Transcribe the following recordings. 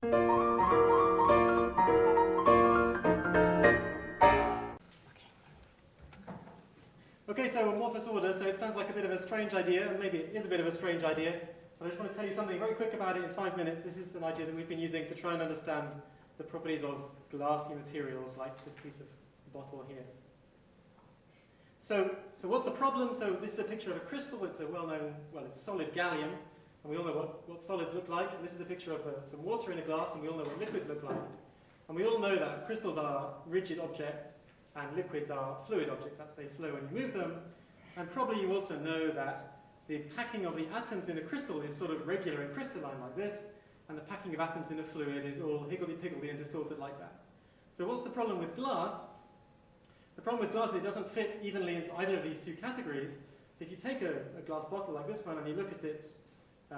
Okay, so amorphous order, so it sounds like a bit of a strange idea, and maybe it is a bit of a strange idea, but I just want to tell you something very quick about it in 5 minutes. This is an idea that we've been using to try and understand the properties of glassy materials, like this piece of bottle here. So what's the problem? So this is a picture of a crystal. It's a well-known, well, it's solid gallium, and we all know what solids look like. And this is a picture of some water in a glass, and we all know what liquids look like. And we all know that crystals are rigid objects, and liquids are fluid objects. That's they flow when you move them. And probably you also know that the packing of the atoms in a crystal is sort of regular and crystalline like this, and the packing of atoms in a fluid is all higgledy-piggledy and distorted like that. So what's the problem with glass? The problem with glass is it doesn't fit evenly into either of these two categories. So if you take a glass bottle like this one and you look at its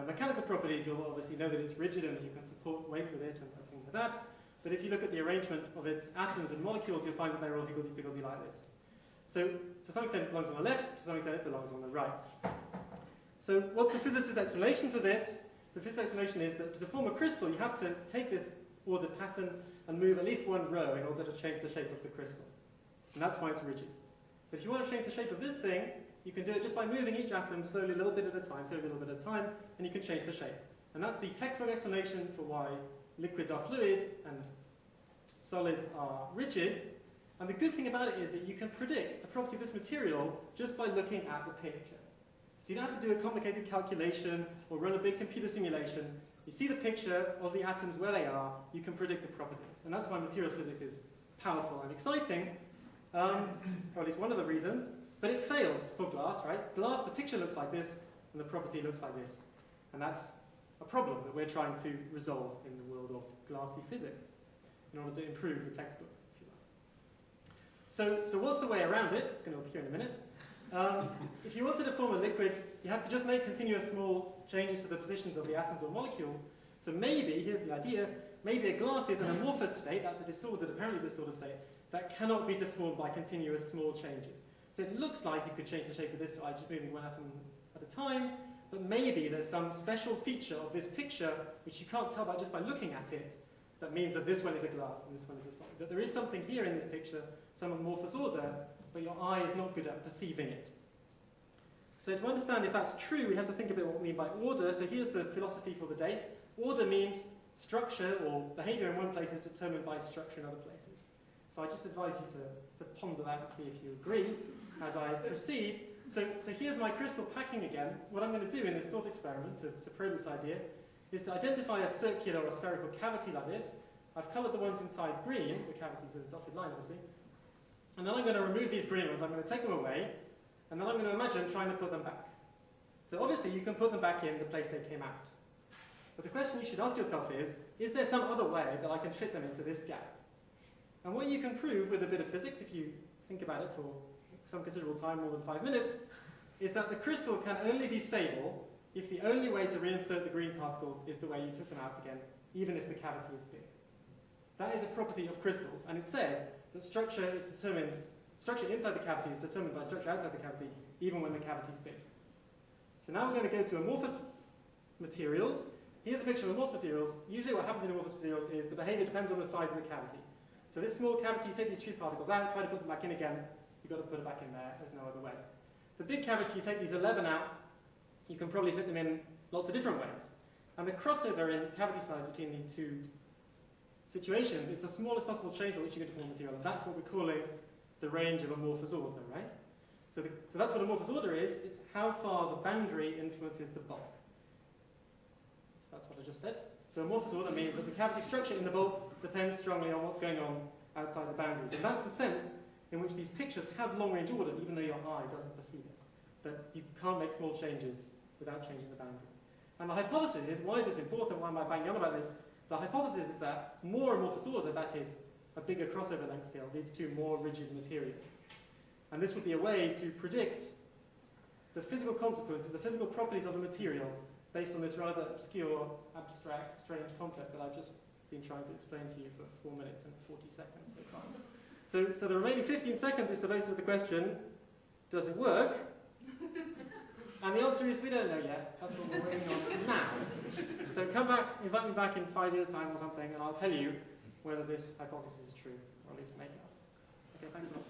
mechanical properties, you'll obviously know that it's rigid and that you can support weight with it and everything like that. But if you look at the arrangement of its atoms and molecules, you'll find that they're all higgledy-piggledy like this. So to some extent it belongs on the left, to some extent it belongs on the right. So what's the physicist's explanation for this? The physicist's explanation is that to deform a crystal, you have to take this ordered pattern and move at least one row in order to change the shape of the crystal. And that's why it's rigid. But if you want to change the shape of this thing, you can do it just by moving each atom slowly, a little bit at a time, and you can change the shape. And that's the textbook explanation for why liquids are fluid and solids are rigid. And the good thing about it is that you can predict the property of this material just by looking at the picture. So you don't have to do a complicated calculation or run a big computer simulation. You see the picture of the atoms where they are, you can predict the properties. And that's why materials physics is powerful and exciting, or at least one of the reasons. But it fails for glass, right? Glass, the picture looks like this, and the property looks like this. And that's a problem that we're trying to resolve in the world of glassy physics in order to improve the textbooks, if you like. So what's the way around it? It's going to appear in a minute. If you wanted to form a liquid, you have to just make continuous small changes to the positions of the atoms or molecules. So maybe, here's the idea, maybe a glass is an amorphous state, that's a disordered, apparently disordered state, that cannot be deformed by continuous small changes. So it looks like you could change the shape of this by just moving one atom at a time, but maybe there's some special feature of this picture which you can't tell just by looking at it, that means that this one is a glass and this one is a solid. That there is something here in this picture, some amorphous order, but your eye is not good at perceiving it. So to understand if that's true, we have to think a bit what we mean by order. So here's the philosophy for the day. Order means structure or behavior in one place is determined by structure in other places. So I just advise you to ponder that and see if you agree as I proceed. So here's my crystal packing again. What I'm going to do in this thought experiment to probe this idea is to identify a circular or spherical cavity like this. I've coloured the ones inside green, the cavities are a dotted line obviously. And then I'm going to remove these green ones, I'm going to take them away, and then I'm going to imagine trying to put them back. So obviously you can put them back in the place they came out. But the question you should ask yourself is there some other way that I can fit them into this gap? And what you can prove with a bit of physics, if you think about it for some considerable time, more than 5 minutes, is that the crystal can only be stable if the only way to reinsert the green particles is the way you took them out again, even if the cavity is big. That is a property of crystals, and it says that structure inside the cavity is determined by structure outside the cavity, even when the cavity is big. So now we're going to go to amorphous materials. Here's a picture of amorphous materials. Usually what happens in amorphous materials is the behavior depends on the size of the cavity. So this small cavity, you take these three particles out, try to put them back in again, you've got to put it back in there, there's no other way. The big cavity, you take these 11 out, you can probably fit them in lots of different ways. And the crossover in cavity size between these two situations is the smallest possible change for which you can deform material, and that's what we're calling the range of amorphous order, right? So that's what amorphous order is. It's how far the boundary influences the bulk. So that's what I just said. So amorphous order means that the cavity structure in the bulk depends strongly on what's going on outside the boundaries. And that's the sense in which these pictures have long-range order, even though your eye doesn't perceive it. That you can't make small changes without changing the boundary. And the hypothesis is, why is this important? Why am I banging on about this? The hypothesis is that more amorphous order, that is, a bigger crossover length scale, leads to more rigid material. And this would be a way to predict the physical consequences, the physical properties of the material, based on this rather obscure, abstract, strange concept that I've just been trying to explain to you for 4 minutes and 40 seconds so far. So the remaining 15 seconds is devoted to the question, does it work? And the answer is we don't know yet. That's what we're waiting on now. So come back, invite me back in 5 years' time or something, and I'll tell you whether this hypothesis is true, or at least make it up. Okay, thanks a lot.